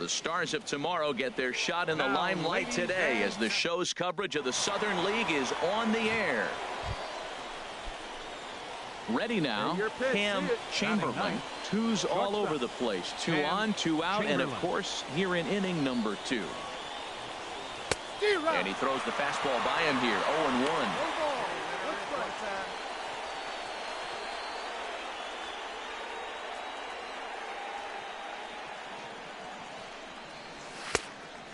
the stars of tomorrow get their shot in the limelight today as the show's coverage of the Southern League is on the air. Ready now, Cam Chamberlain. Twos all over the place. 2 on, 2 out, and of course here in inning number 2. And he throws the fastball by him here. 0-1.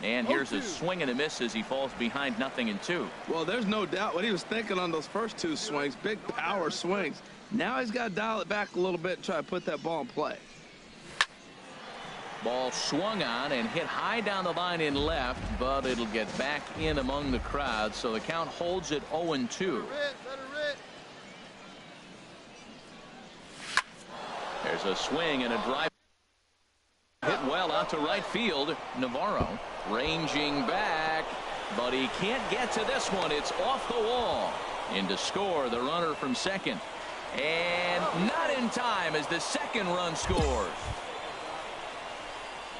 And here's a swing and a miss as he falls behind 0-2. Well, there's no doubt what he was thinking on those first 2 swings. Big power swings. Now he's got to dial it back a little bit and try to put that ball in play. Ball swung on and hit high down the line in left, but it'll get back in among the crowd, so the count holds at 0-2. There's a swing and a drive. Hit well out to right field. Navarro ranging back, but he can't get to this one. It's off the wall. In to score the runner from second. And not in time as the second run scores.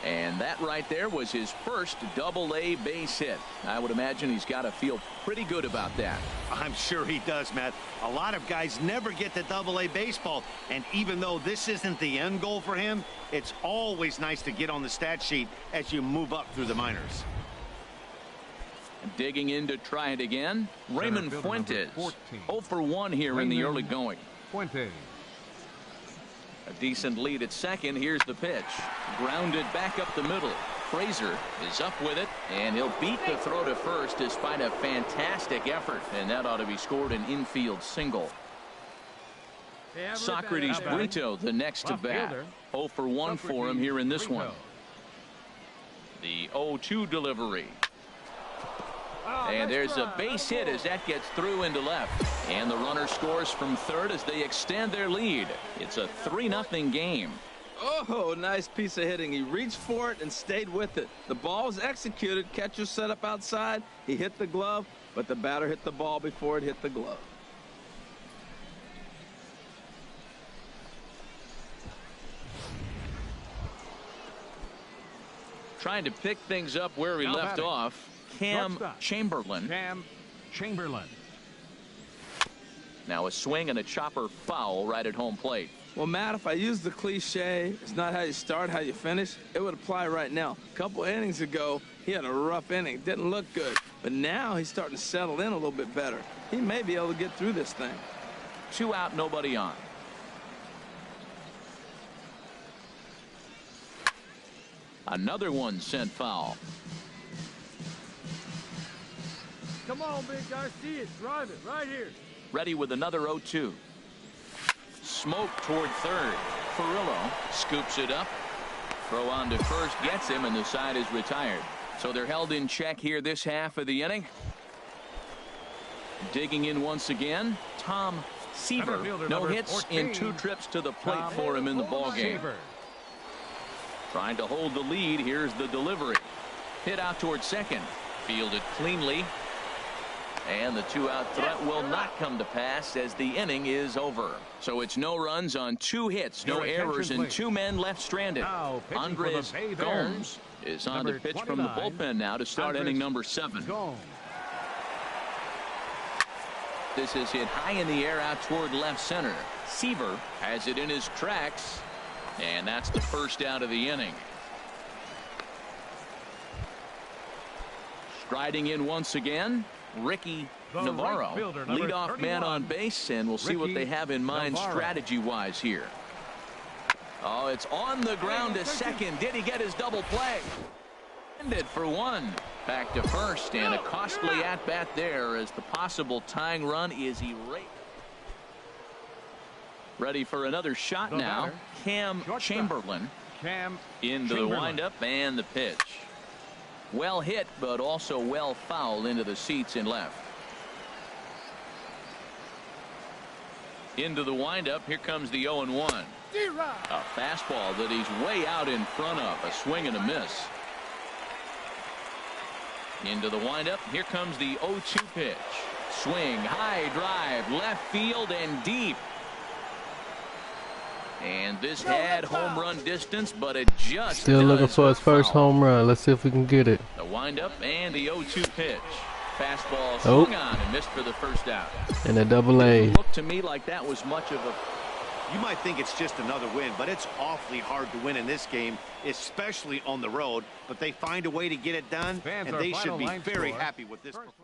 And that right there was his first double-A base hit. I would imagine he's got to feel pretty good about that. I'm sure he does, Matt. A lot of guys never get to double-A baseball. And even though this isn't the end goal for him, it's always nice to get on the stat sheet as you move up through the minors. Digging in to try it again, Raymond Fuentes. 0 for 1 here in the early going. Fuentes. A decent lead at second. Here's the pitch. Grounded back up the middle. Frazier is up with it, and he'll beat the throw to first despite a fantastic effort, and that ought to be scored an infield single. Socrates Brito the next to bat. 0 for 1 for him here in this one. The 0-2 delivery. And there's a base hit as that gets through into left. And the runner scores from third as they extend their lead. It's a 3-0 game. Oh, nice piece of hitting. He reached for it and stayed with it. The ball was executed. Catcher set up outside. He hit the glove, but the batter hit the ball before it hit the glove. Trying to pick things up where we left off. Cam Chamberlain. Now a swing and a chopper foul right at home plate. Well, Matt, if I use the cliche, it's not how you start, how you finish, it would apply right now. A couple innings ago, he had a rough inning. Didn't look good. But now he's starting to settle in a little bit better. He may be able to get through this thing. 2 out, nobody on. Another one sent foul. Come on, big guy. See it. Drive it right here. Ready with another 0-2. Smoke toward third. Furillo scoops it up. Throw on to first gets him, and the side is retired. So they're held in check here this half of the inning. Digging in once again, Tom Seaver. No hits in 2 trips to the plate for him in the ballgame. Trying to hold the lead. Here's the delivery. Hit out toward second. Fielded cleanly. And the 2-out threat will not come to pass as the inning is over. So it's no runs on 2 hits, no errors, and 2 men left stranded. Andres Gomes is on the pitch from the bullpen now to start inning number 7. This is hit high in the air out toward left center. Seaver has it in his tracks, and that's the first out of the inning. Striding in once again, Ricky Navarro, leadoff man on base, and we'll see what they have in mind strategy-wise here. Oh, it's on the ground to second. Did he get his double play? Ended for 1. Back to first, and a costly at-bat there as the possible tying run is erased. Ready for another shot now. Cam Chamberlain into the windup and the pitch. Well hit, but also well fouled into the seats in left. Into the windup. Here comes the 0-1. A fastball that he's way out in front of. A swing and a miss. Into the windup. Here comes the 0-2 pitch. Swing, high drive, left field and deep. And this had home run distance, but it just still looking for his first home run. Let's see if we can get it. The windup and the 0-2 pitch. Fastball swung on and missed for the first out. And a double-A. It looked to me like that was much of a... You might think it's just another win, but it's awfully hard to win in this game, especially on the road. But they find a way to get it done, and they should be very happy with this performance.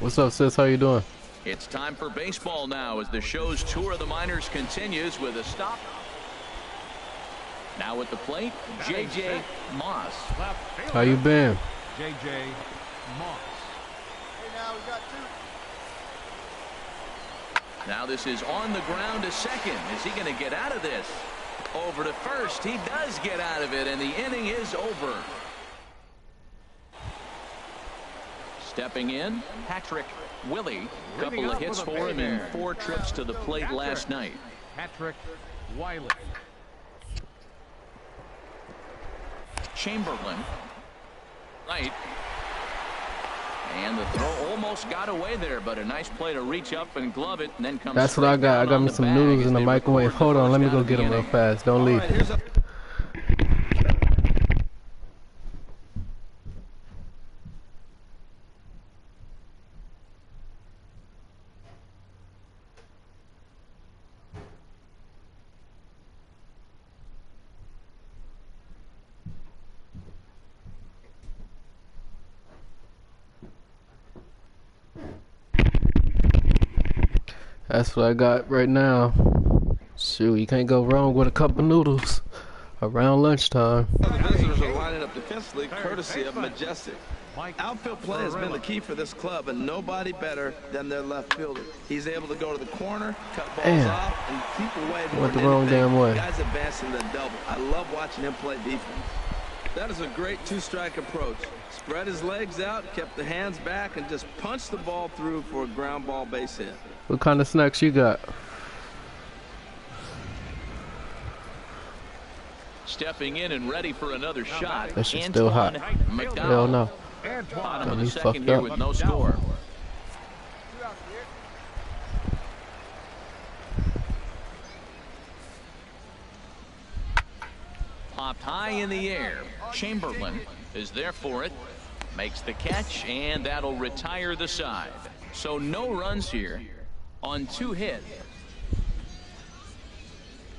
What's up, sis? How you doing? It's time for baseball now as the show's tour of the minors continues with a stop. Now at the plate, J.J. Moss. How you been? J.J. Moss. Hey, now we got two. Now this is on the ground to second. Is he going to get out of this? Over to first. He does get out of it, and the inning is over. Stepping in, Patrick Willie. Couple of hits for him in 4 trips to the plate last night. Patrick Wiley. Chamberlain. Right. And the throw almost got away there, but a nice play to reach up and glove it, and then comes. That's what I got. I got me some noodles in the microwave. Hold on, let me go get them real fast. Don't leave. That's what I got right now. Shoot, you can't go wrong with a cup of noodles around lunchtime. The visitors are lining up defensively courtesy of Majestic. Outfield play has been the key for this club, and nobody better than their left fielder. He's able to go to the corner, cut balls off, and keep away more went the than wrong anything. damn way. Guys advancing the double. I love watching him play defense. That is a great two-strike approach. Spread his legs out, kept the hands back, and just punched the ball through for a ground ball base hit. What kind of snacks you got? Stepping in and ready for another shot. That shit's still hot. Hell no. Bottom of the second here with no score. Popped high in the air. Chamberlain is there for it. Makes the catch, and that'll retire the side. So no runs here on 2 hits.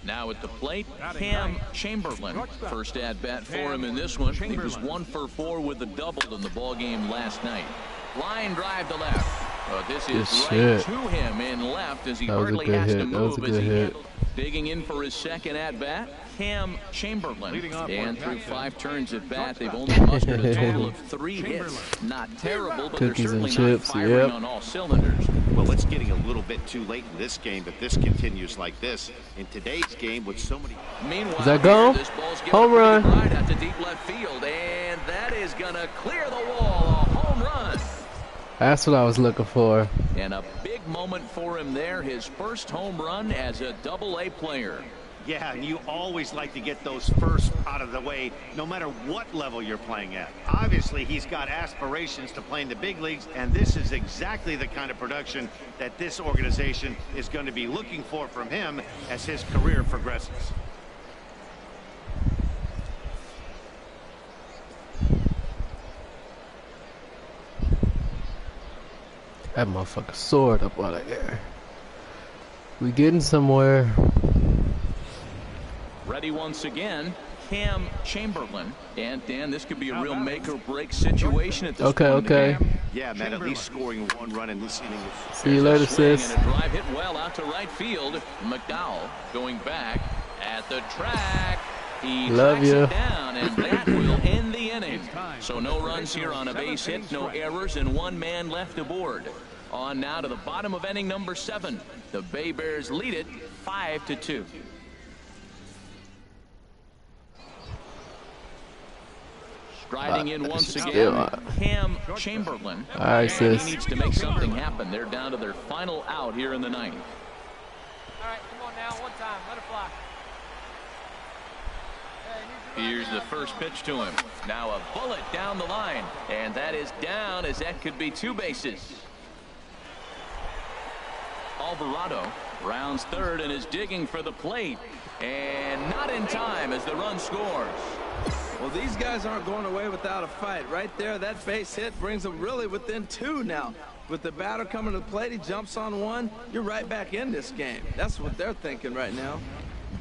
Now at the plate, Cam Chamberlain. First at bat for him in this one. He was 1 for 4 with a double in the ball game last night. Line drive to left. This is right to him in left as he hardly has to move as he handles. Digging in for his second at bat, Cam Chamberlain. And through 5 turns at bat, they've only mustered a total of 3 hits. Not terrible, but they're certainly not firing on all cylinders. Well, it's getting a little bit too late in this game, but this continues like this. In today's game with so many... Meanwhile, is that gone? this ball's home run. Right out to deep left field, and that is going to clear the wall. A home run. That's what I was looking for. And a big moment for him there. His first home run as a Double-A player. Yeah, and you always like to get those first out of the way, no matter what level you're playing at. Obviously, he's got aspirations to play in the big leagues, and this is exactly the kind of production that this organization is going to be looking for from him as his career progresses. That motherfucker soared up out of here. We getting somewhere. Ready once again, Cam Chamberlain. And Dan, this could be a real make or break situation at this point. Okay. Yeah, man, at least scoring one run in this inning. See you later, sis. And a drive hit well out to right field. McDowell going back at the track. He tracks it down, and that will end the inning. So no runs here on a base hit, no errors, and one man left aboard. On now to the bottom of inning number 7. The Bay Bears lead it 5-2. Striding in once again, Cam Chamberlain. All right, sis. He needs to make something happen. They're down to their final out here in the 9th. All right, come on now, one time, let it fly. Here's the first pitch to him. Now a bullet down the line, and that is down, as that could be 2 bases. Alvarado rounds third and is digging for the plate, and not in time as the run scores. Well, these guys aren't going away without a fight. Right there, that base hit brings them really within 2 now. With the batter coming to the plate, he jumps on one. You're right back in this game. That's what they're thinking right now.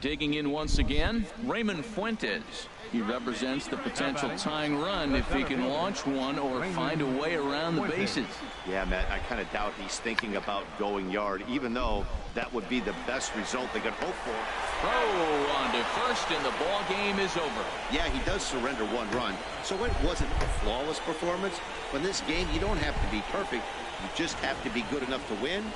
Digging in once again, Raymond Fuentes. He represents the potential tying run if he can launch one or find a way around the bases. Yeah, Matt, I kind of doubt he's thinking about going yard, even though that would be the best result they could hope for. Throw on to first, and the ball game is over. Yeah, he does surrender 1 run, so it wasn't a flawless performance. But in this game, you don't have to be perfect. You just have to be good enough to win, and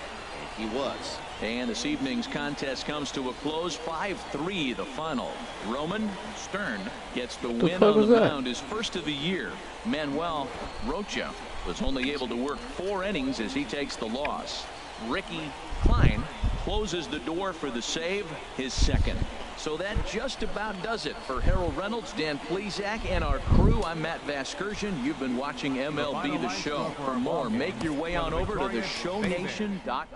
he was. And this evening's contest comes to a close, 5-3 the final. Roman Stern gets the win on the mound, his first of the year. Manuel Rocha was only able to work 4 innings as he takes the loss. Ricky Klein closes the door for the save, his second. So that just about does it for Harold Reynolds, Dan Plesac, and our crew. I'm Matt Vasgersian. You've been watching MLB The Show. For more, make your way on over to theshownation.com.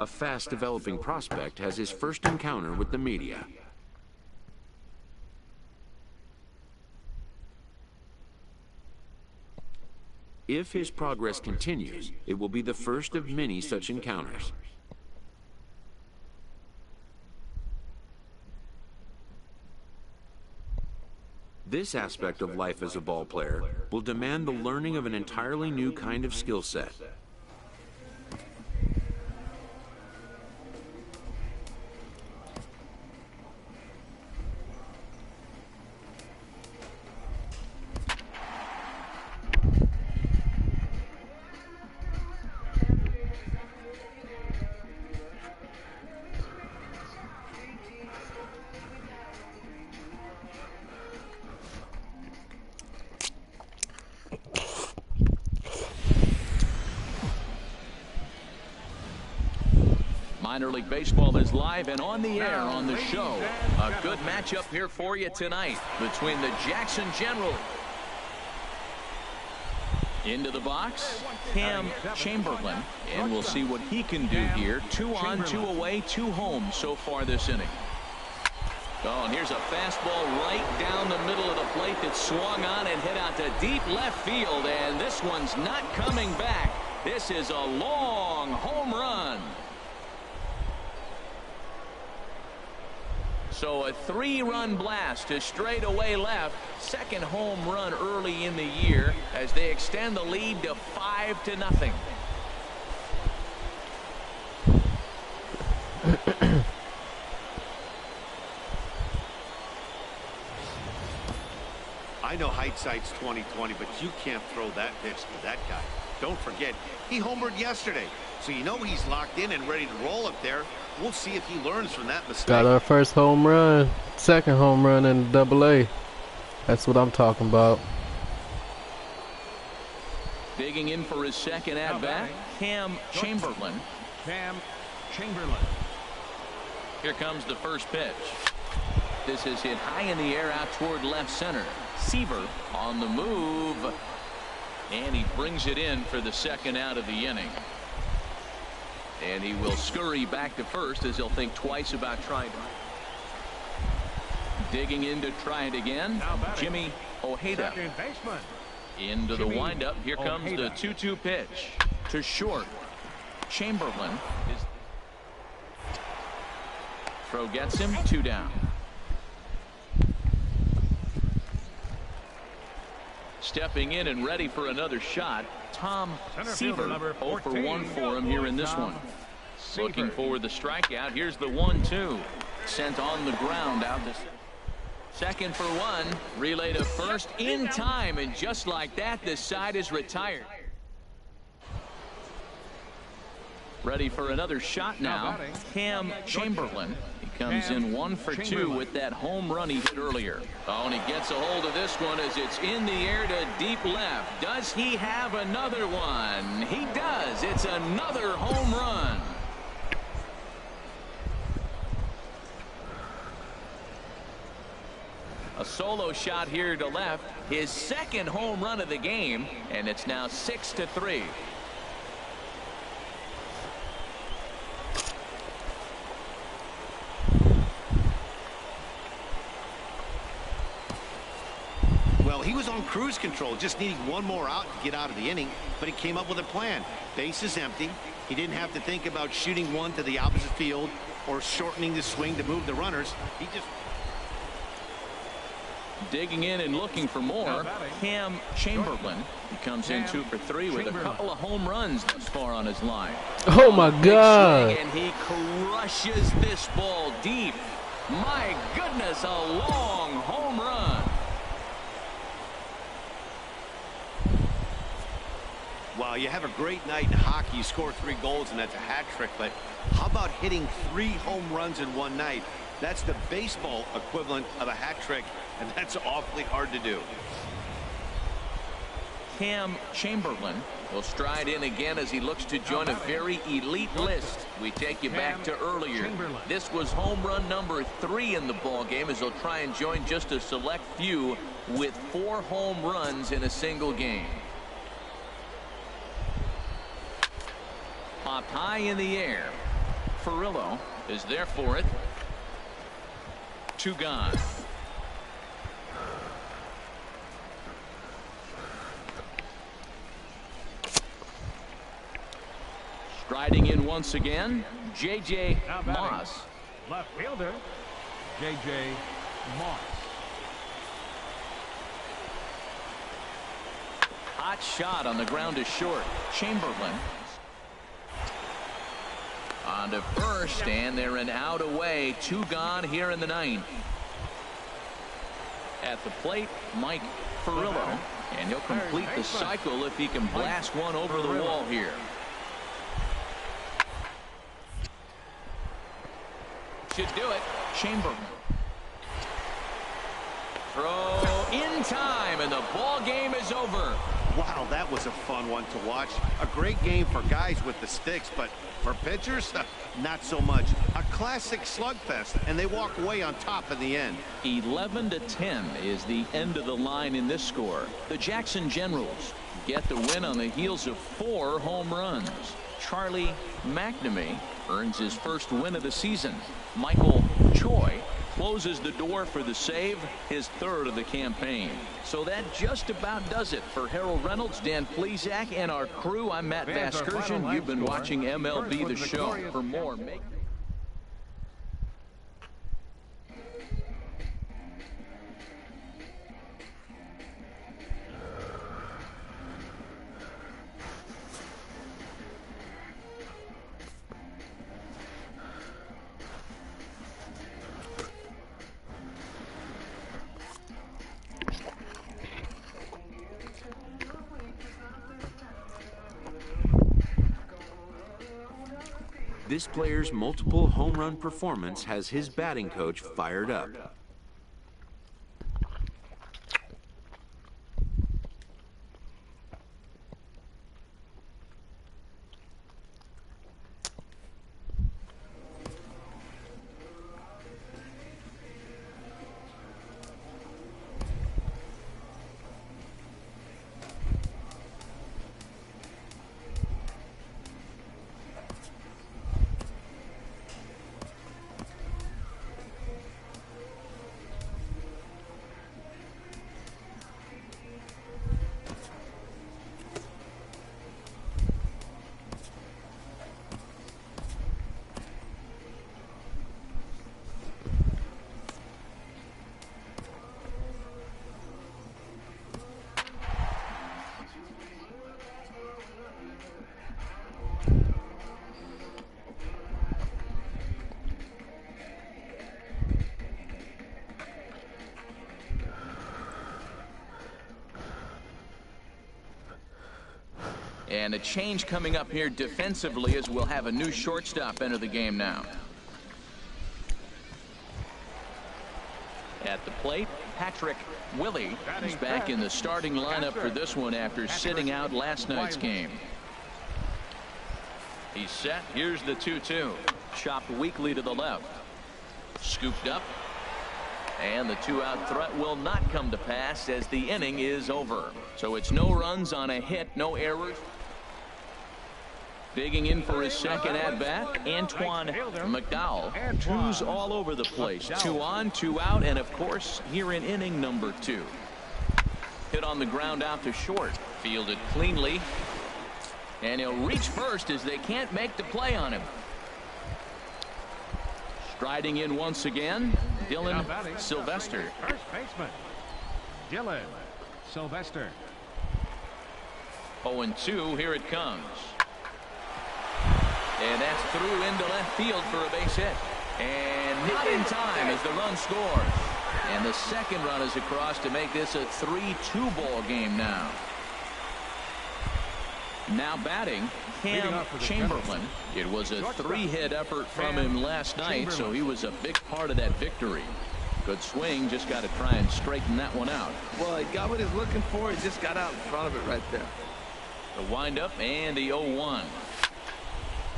A fast-developing prospect has his first encounter with the media. If his progress continues, it will be the first of many such encounters. This aspect of life as a ball player will demand the learning of an entirely new kind of skill set. Minor League Baseball is live and on the air on the show. A good matchup here for you tonight between the Jackson Generals. Into the box, Cam Chamberlain, and we'll see what he can do here. 2 on, 2 away, 2 home so far this inning. Oh, and here's a fastball right down the middle of the plate that swung on and hit out to deep left field, and this one's not coming back. This is a long home run. So a 3-run blast to straightaway left. Second home run early in the year as they extend the lead to 5-0. I know hindsight's 20/20, but you can't throw that pitch to that guy. Don't forget, he homered yesterday, so you know he's locked in and ready to roll up there. We'll see if he learns from that mistake. Got our first home run, second home run in Double-A. That's what I'm talking about. Digging in for his second at-bat, Cam Chamberlain. Cam Chamberlain. Here comes the first pitch. This is hit high in the air out toward left center. Seaver on the move. And he brings it in for the second out of the inning. And he will scurry back to first as he'll think twice about trying to. Digging in to try it again, Jimmy Ojeda. Second baseman. Into the windup. Here comes the 2-2 pitch to short. Chamberlain. His throw gets him 2 down. Stepping in and ready for another shot, Tom Seaver. 0 for 1 for him here in this one. Looking for the strikeout. Here's the 1-2. Sent on the ground out to second for 1. Relay to first in time, and just like that, the side is retired. Ready for another shot now. Cam Chamberlain. He comes in 1 for 2 with that home run he hit earlier. Oh, and he gets a hold of this one as it's in the air to deep left. Does he have another one? He does. It's another home run. A solo shot here to left. His second home run of the game, and it's now 6-3. Well, he was on cruise control, just needing one more out to get out of the inning, but he came up with a plan. Base is empty. He didn't have to think about shooting one to the opposite field or shortening the swing to move the runners. He just digging in and looking for more. Cam Chamberlain. He comes in 2 for 3 with a couple of home runs thus far on his line. Oh my God. And he crushes this ball deep. My goodness, a long home run. Wow, you have a great night in hockey. You score 3 goals, and that's a hat trick. But how about hitting 3 home runs in one night? That's the baseball equivalent of a hat trick, and that's awfully hard to do. Cam Chamberlain will stride in again as he looks to join a very elite list. We take you back to earlier. This was home run number 3 in the ball game as he'll try and join just a select few with 4 home runs in a single game. Popped high in the air. Furillo is there for it. 2 gone. Striding in once again, J.J. Moss. Left fielder, J.J. Moss. Hot shot on the ground is short. Chamberlain. On to first, and they're an out away. 2 gone here in the 9th. At the plate, Mike Furillo, and he'll complete the cycle if he can blast one over the wall here. Should do it. Chamberlain. Throw in time, and the ball game is over. Wow, that was a fun one to watch. A great game for guys with the sticks, but for pitchers, not so much. A classic slugfest, and they walk away on top in the end. 11-10 is the end of the line in this score. The Jackson Generals get the win on the heels of 4 home runs. Charlie McNamee earns his first win of the season. Michael Choi closes the door for the save, his 3rd of the campaign. So that just about does it for Harold Reynolds, Dan Plesac, and our crew. I'm Matt Vasgersian. You've been watching MLB The Show. For more, This player's multiple home run performance has his batting coach fired up. And a change coming up here defensively as we'll have a new shortstop enter the game now. At the plate, Patrick Willie is back in the starting lineup for this one after sitting out last night's game. He's set. Here's the 2-2. Chopped weakly to the left. Scooped up. And the 2-out threat will not come to pass as the inning is over. So it's no runs on a hit, no errors. Digging in for his second at-bat, Antoine McDowell. Twos all over the place. 2 on, 2 out, and of course, here in inning number 2. Hit on the ground out to short. Fielded cleanly. And he'll reach first as they can't make the play on him. Striding in once again, Dylan Sylvester. First baseman, Dylan Sylvester. 0-2, here it comes. And that's through into left field for a base hit. And not in time as the run scores. And the second run is across to make this a 3-2 ball game now. Now batting, Cam Chamberlain. It was a 3-hit effort from him last night, so he was a big part of that victory. Good swing, just got to try and straighten that one out. Well, he got what he's looking for. He just got out in front of it right there. The windup and the 0-1.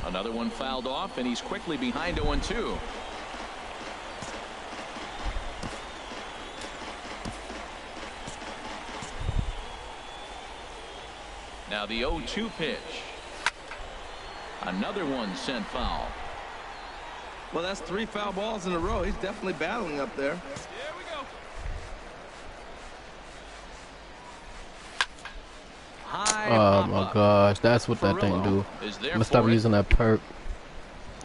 Another one fouled off, and he's quickly behind 0-2. Now the 0-2 pitch. Another one sent foul. Well, that's 3 foul balls in a row. He's definitely battling up there. Here we go. Oh my gosh, that's what that thing do. I'm gonna stop using that perk.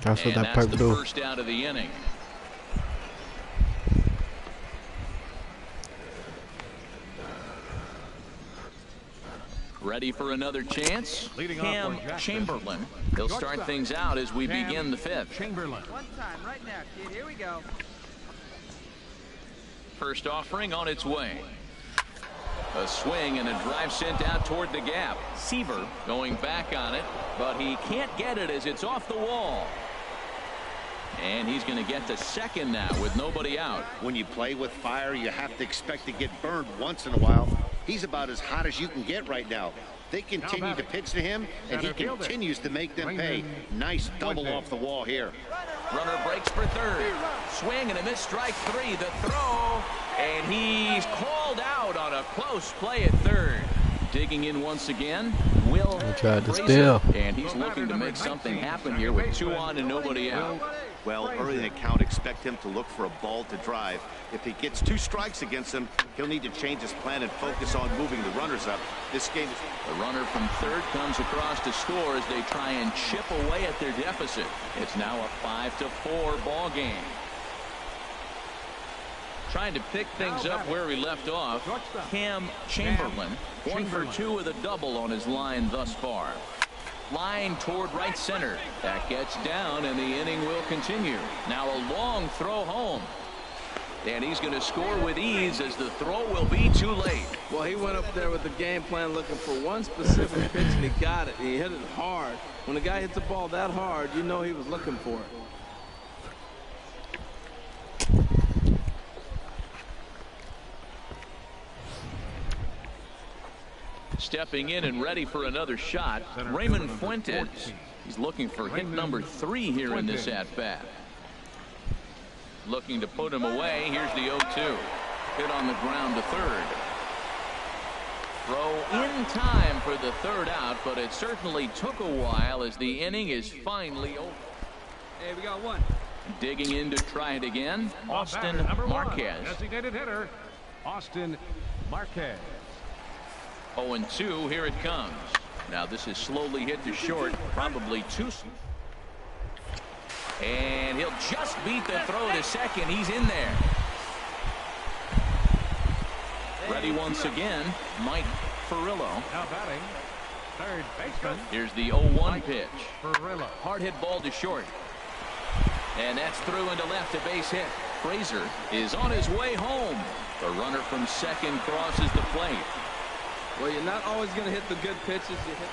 That's what that perk do. First out of the inning. Ready for another chance? Cam Chamberlain. He'll start things out as we begin the 5th. Chamberlain. One time, right now, kid. Here we go. First offering on its way. A swing and a drive sent out toward the gap. Seaver going back on it, but he can't get it as it's off the wall. And he's going to get to second now with nobody out. When you play with fire, you have to expect to get burned once in a while. He's about as hot as you can get right now. They continue to pitch to him, and he continues to make them pay. Nice double off the wall here. Runner breaks for third. Swing and a miss, strike 3. The throw, and he's called out on a close play at third. Digging in once again, Will tried to Frazier, steal. and he's looking to make something happen here with 2 on and nobody out. Well, early in the count, expect him to look for a ball to drive. If he gets 2 strikes against him, he'll need to change his plan and focus on moving the runners up. This game is... The runner from third comes across to score as they try and chip away at their deficit. It's now a 5-4 ball game. Trying to pick things up where we left off, Cam Chamberlain, 1 for 2 with a double on his line thus far. Line toward right center. That gets down, and the inning will continue. Now a long throw home. And he's going to score with ease as the throw will be too late. Well, he went up there with the game plan looking for one specific pitch, and he got it. And he hit it hard. When a guy hits the ball that hard, you know he was looking for it. Stepping in and ready for another shot, Raymond Fuentes. He's looking for hit number 3 here in this at-bat. Looking to put him away. Here's the 0-2. Hit on the ground to third. Throw in time for the third out, but it certainly took a while as the inning is finally over. Hey, we got one. Digging in to try it again, Austin Marquez. Designated hitter, Austin Marquez. 0-2, here it comes. Now this is slowly hit to short, probably too slow. And he'll just beat the throw to second. He's in there. Ready once again, Mike Furillo. Now batting, third baseman. Here's the 0-1 pitch. Furillo. Hard hit ball to short. And that's through into left, a base hit. Frazier is on his way home. The runner from second crosses the plate. Well, you're not always going to hit the good pitches. You hit.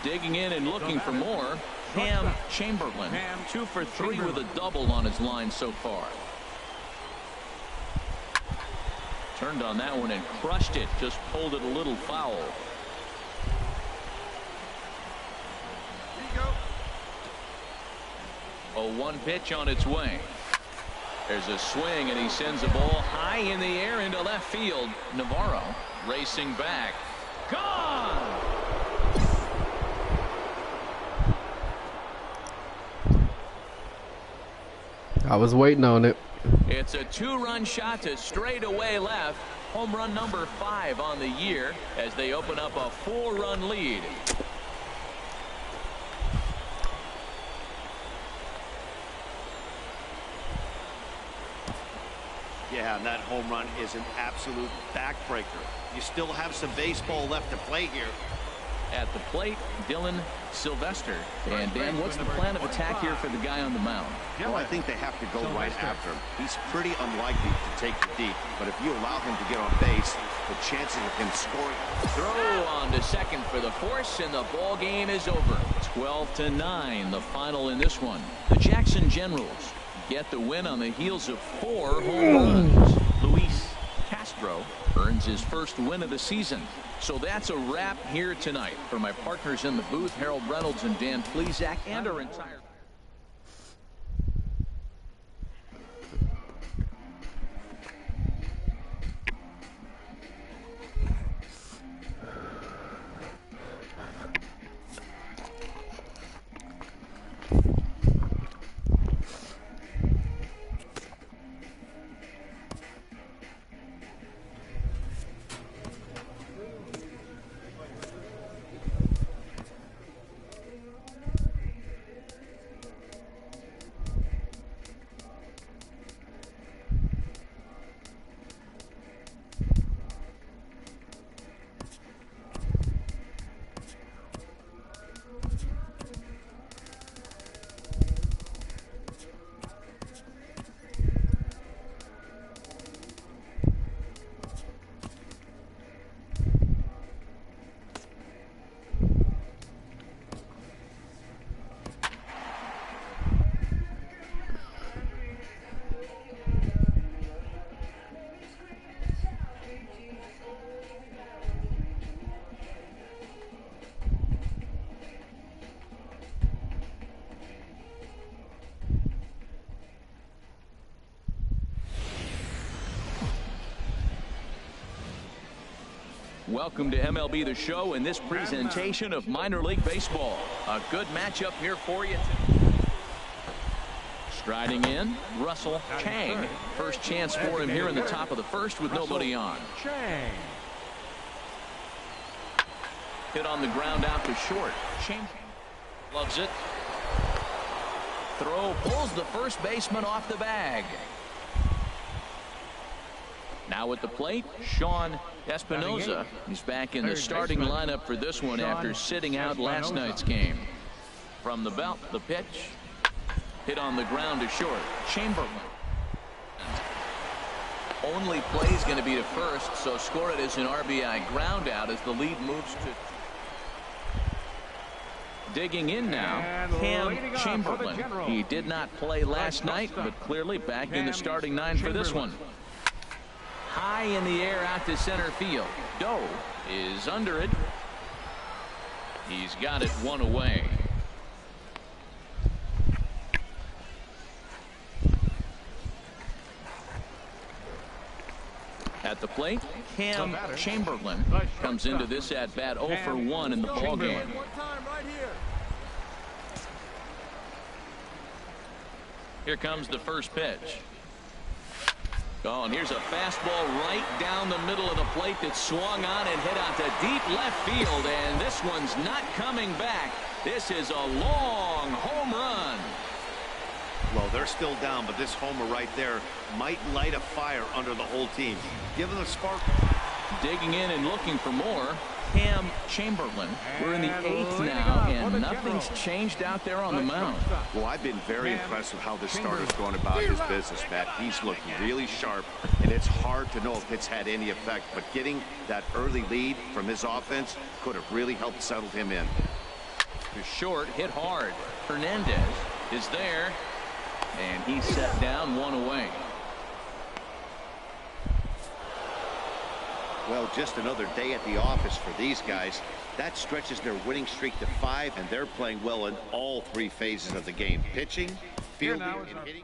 Digging in and looking for more, Cam Chamberlain. 2 for 3 with a double on his line so far. Turned on that one and crushed it. Just pulled it a little foul. A 1 pitch on its way. There's a swing and he sends a ball high in the air into left field. Navarro racing back. Gone. I was waiting on it. It's a 2-run shot to straightaway left. Home run number 5 on the year as they open up a 4-run lead. Yeah, and that home run is an absolute backbreaker. You still have some baseball left to play here. At the plate, Dylan Sylvester. And Dan, what's the plan of attack here for the guy on the mound? Well, I think they have to go right after him. He's pretty unlikely to take it deep, but if you allow him to get on base, the chances of him scoring. Throw on to second for the force, and the ball game is over. 12-9, the final in this one. The Jackson Generals get the win on the heels of 4 home runs. Luis Castro earns his first win of the season. So that's a wrap here tonight. For my partners in the booth, Harold Reynolds and Dan Plesac, and our entire Welcome to MLB The Show and this presentation of minor league baseball. A good matchup here for you. Striding in, Russell Chang. First chance for him here in the top of the first with nobody on. Hit on the ground out to short. Chang loves it. Throw pulls the first baseman off the bag. Now at the plate, Sean Espinoza. He's back in the starting lineup for this one after sitting out last night's game. From the belt, the pitch. Hit on the ground to short. Chamberlain only play is going to be to first, so score it as an RBI ground out as the lead moves to. Digging in now, Cam Chamberlain. He did not play last night, but clearly back in the starting nine for this one. High in the air out to center field. Doe is under it. He's got it one away. At the plate, Cam Chamberlain comes into this at bat 0 for 1 in the ball game. Here comes the first pitch. Oh, and here's a fastball right down the middle of the plate that swung on and hit out to deep left field, and this one's not coming back. This is a long home run. Well, they're still down, but this homer right there might light a fire under the whole team. Give them a spark. Digging in and looking for more, Cam Chamberlain. We're in the 8th now, and nothing's changed out there on the mound. Well, I've been very impressed with how this starter's going about his business, Matt. He's looking really sharp, and it's hard to know if it's had any effect, but getting that early lead from his offense could have really helped settle him in. To short, hit hard. Hernandez is there, and he's set down, one away. Well, just another day at the office for these guys. That stretches their winning streak to 5, and they're playing well in all 3 phases of the game: pitching, fielding, and hitting.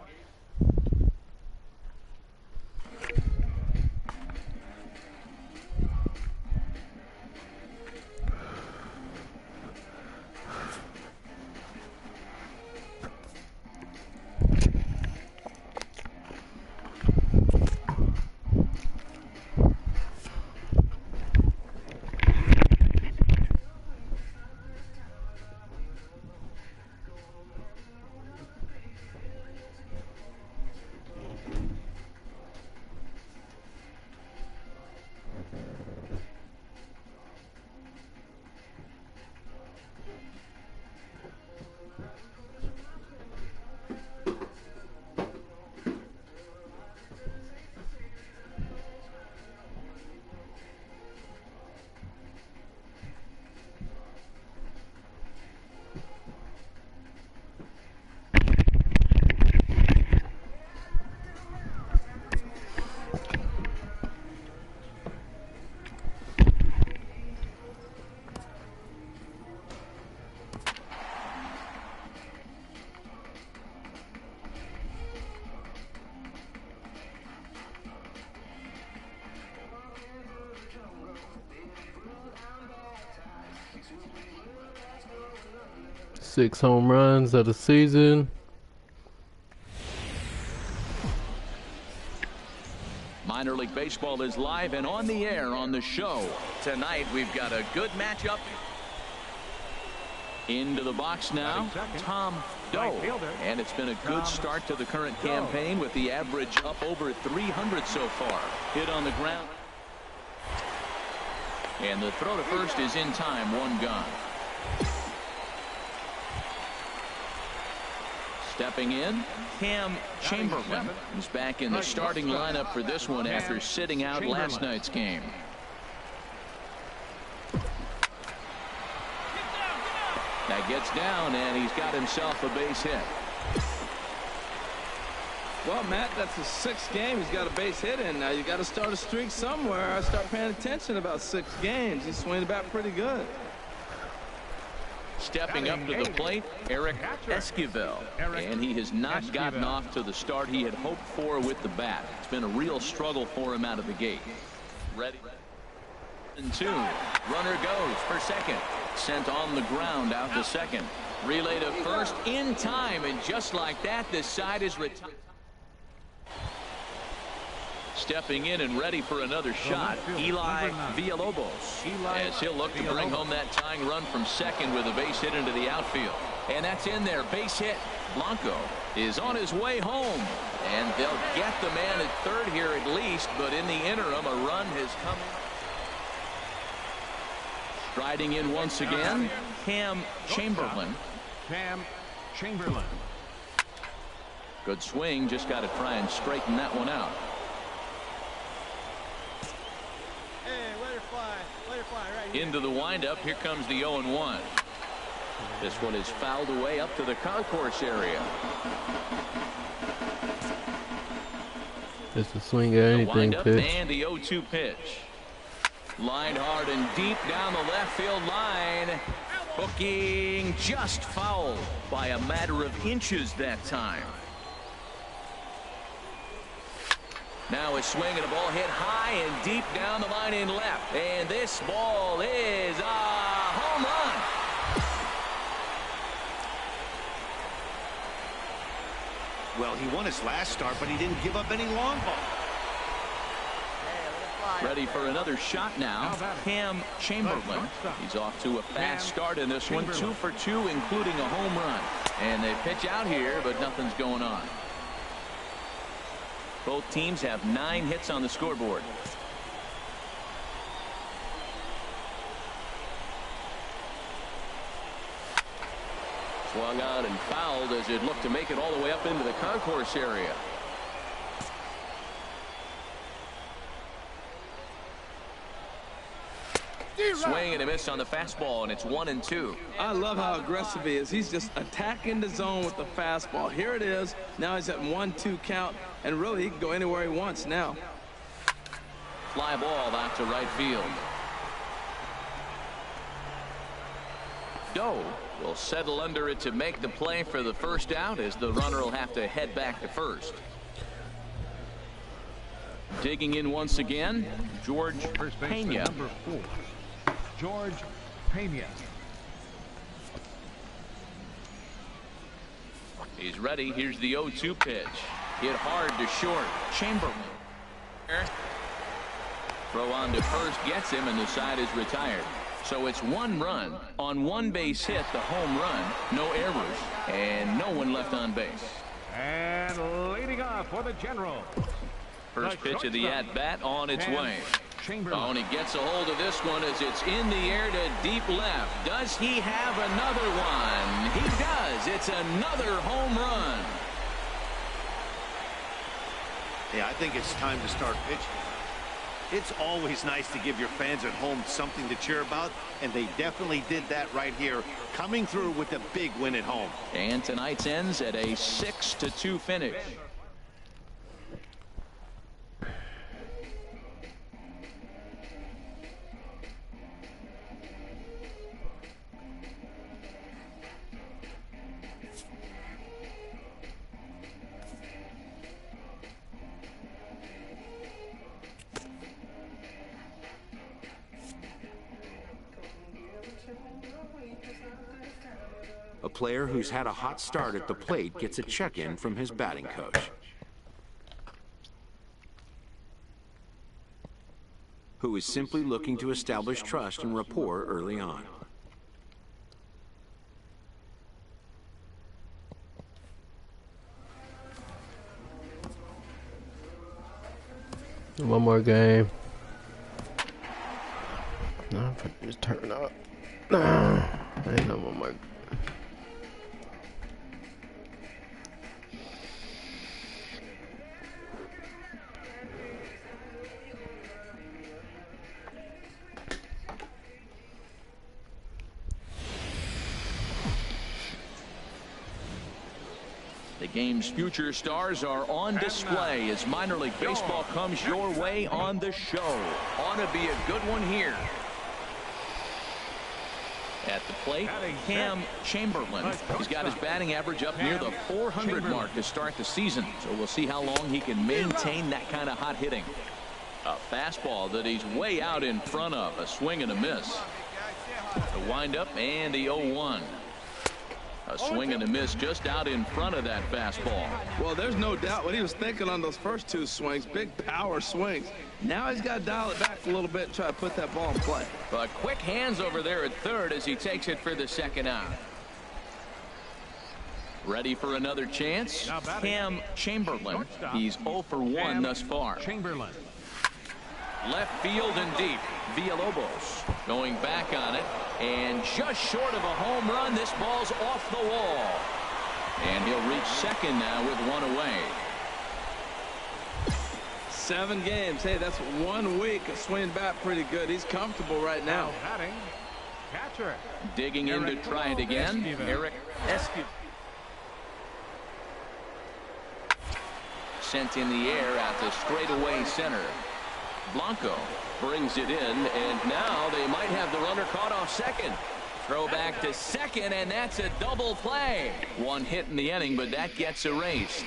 Six home runs of the season. Minor League Baseball is live and on the air on the show. Tonight we've got a good matchup. Into the box now, Tom Doe. And it's been a good start to the current campaign with the average up over 300 so far. Hit on the ground. And the throw to first is in time, one gone. Stepping in, Cam Chamberlain, who's back in the starting lineup for this one after sitting out last night's game. That gets down, and he's got himself a base hit. Well, Matt, that's the 6th game he's got a base hit in. Now you got to start a streak somewhere. I start paying attention about 6 games. He's swinging the bat pretty good. Stepping up to the plate, Eric Esquivel, and he has not gotten off to the start he had hoped for with the bat. It's been a real struggle for him out of the gate. Ready and 2. Runner goes for second. Sent on the ground out to second. Relay to first in time, and just like that, this side is retired. Stepping in and ready for another shot, Eli Villalobos, as he'll look to bring home that tying run from second with a base hit into the outfield. And that's in there, base hit. Blanco is on his way home, and they'll get the man at third here at least, but in the interim, a run has come. Striding in once again, Cam Chamberlain. Good swing, just got to try and straighten that one out. Into the windup. Here comes the 0-1. This one is fouled away up to the concourse area. Just a swing at anything pitch. And the 0-2 pitch. Lined hard and deep down the left field line. Hooking just fouled by a matter of inches that time. Now a swing and a ball hit high and deep down the line in left. And this ball is a home run. Well, he won his last start, but he didn't give up any long ball. Ready for another shot now. Cam Chamberlain. He's off to a fast start in this one. 2 for 2, including a home run. And they pitch out here, but nothing's going on. Both teams have 9 hits on the scoreboard. Swung on and fouled as it looked to make it all the way up into the concourse area. Swing and a miss on the fastball, and it's 1-2. I love how aggressive he is. He's just attacking the zone with the fastball. Here it is. Now he's at 1-2 count, and really he can go anywhere he wants now. Fly ball out to right field. Doe will settle under it to make the play for the first out, as the runner will have to head back to first. Digging in once again, George Pena. Number 4, George Pena. He's ready. Here's the 0-2 pitch. Hit hard to short. Chamberlain. Throw on to first gets him, and the side is retired. So it's 1 run on 1 base hit, the home run, no errors, and no one left on base. And leading off for the General. First pitch of the at-bat on its way. Oh, and he gets a hold of this one as it's in the air to deep left. Does he have another one? He does. It's another home run. Yeah, I think it's time to start pitching. It's always nice to give your fans at home something to cheer about, and they definitely did that right here, coming through with a big win at home. And tonight's ends at a 6-2 finish. A player who's had a hot start at the plate gets a check-in from his batting coach, who is simply looking to establish trust and rapport early on. One more game. No, just turn up. No, ain't no one more. The game's future stars are on display as minor league baseball comes your way on the show. Ought to be a good one here. At the plate, Cam Chamberlain. He's got his batting average up near the 400 mark to start the season. So we'll see how long he can maintain that kind of hot hitting. A fastball that he's way out in front of. A swing and a miss. The windup and the 0-1. A swing and a miss just out in front of that fastball. Well, there's no doubt what he was thinking on those first 2 swings. Big power swings. Now he's got to dial it back a little bit and try to put that ball in play. But quick hands over there at third as he takes it for the second out. Ready for another chance? Cam Chamberlain. He's 0 for 1 thus far. Chamberlain. Left field and deep. Villalobos going back on it. And just short of a home run, this ball's off the wall. And he'll reach second now with 1 away. 7 games. Hey, that's 1 week of swinging bat pretty good. He's comfortable right now. Batting, catcher. Digging in to try it again, Eric Esquivel. Sent in the air out to straightaway center. Blanco brings it in, and now they might have the runner caught off second. Throw back to second, and that's a double play. 1 hit in the inning, but that gets erased.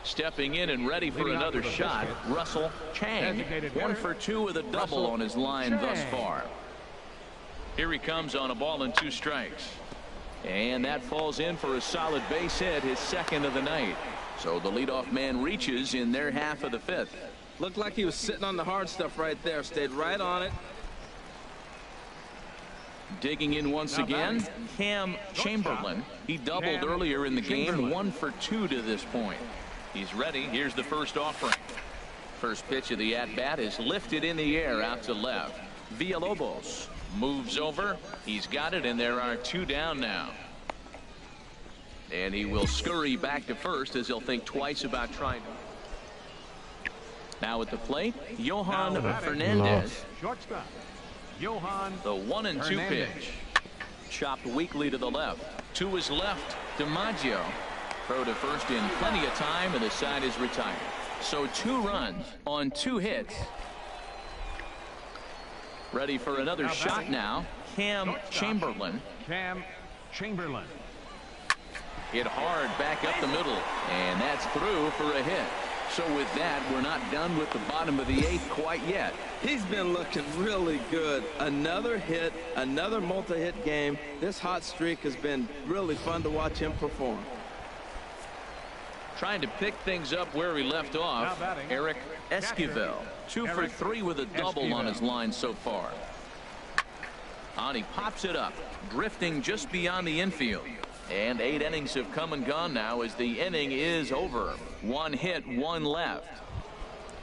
Stepping in and ready for another shot, Russell Chang. 1 for 2 with a double on his line thus far. Here he comes on a ball and 2 strikes. And that falls in for a solid base hit, his second of the night. So the leadoff man reaches in their half of the 5th. Looked like he was sitting on the hard stuff right there. Stayed right on it. Digging in once again, Cam Chamberlain. He doubled earlier in the game, 1 for 2 to this point. He's ready. Here's the first offering. First pitch of the at-bat is lifted in the air out to left. Villalobos moves over. He's got it, and there are 2 down now. And he will scurry back to first as he'll think twice about trying to. Now at the plate, Johan Fernandez. Shortstop. Johan. The 1-2 pitch. Chopped weakly to the left. To his left, DiMaggio. Throw to first in plenty of time, and the side is retired. So 2 runs on 2 hits. Ready for another shot now. Cam Chamberlain. Cam Chamberlain. Hit hard back up the middle, and that's through for a hit. So with that, we're not done with the bottom of the 8th quite yet. He's been looking really good. Another hit, another multi-hit game. This hot streak has been really fun to watch him perform. Trying to pick things up where he left off, Eric Esquivel. 2 for 3 with a double on his line so far. And he pops it up, drifting just beyond the infield. And 8 innings have come and gone now as the inning is over. 1 hit, 1 left.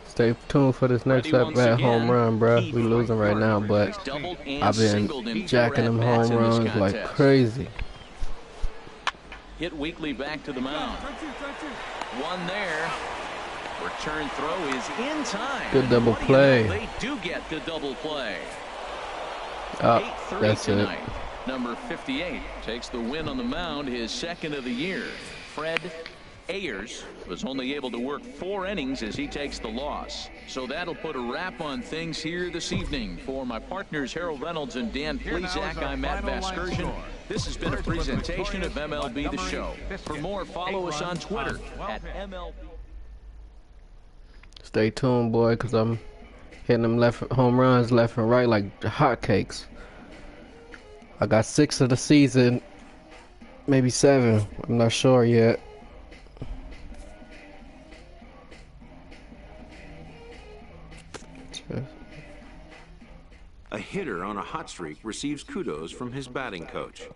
Stay tuned for this next at-bat home run, bro. We losing right now, but I've been jacking them home runs like crazy. Hit weakly back to the mound. 1 there. Return throw is in time. Good double play. They do get the double play. That's tonight. it. Number 58 takes the win on the mound, his second of the year. Fred Ayers was only able to work 4 innings as he takes the loss. So that'll put a wrap on things here this evening. For my partners Harold Reynolds and Dan Plesac, I'm Matt Vasgersian. This has been a presentation of MLB The Show. For more, follow us on Twitter at MLB. Stay tuned, boy, because I'm hitting them home runs left and right like hotcakes. I got 6 of the season, maybe 7. I'm not sure yet. A hitter on a hot streak receives kudos from his batting coach.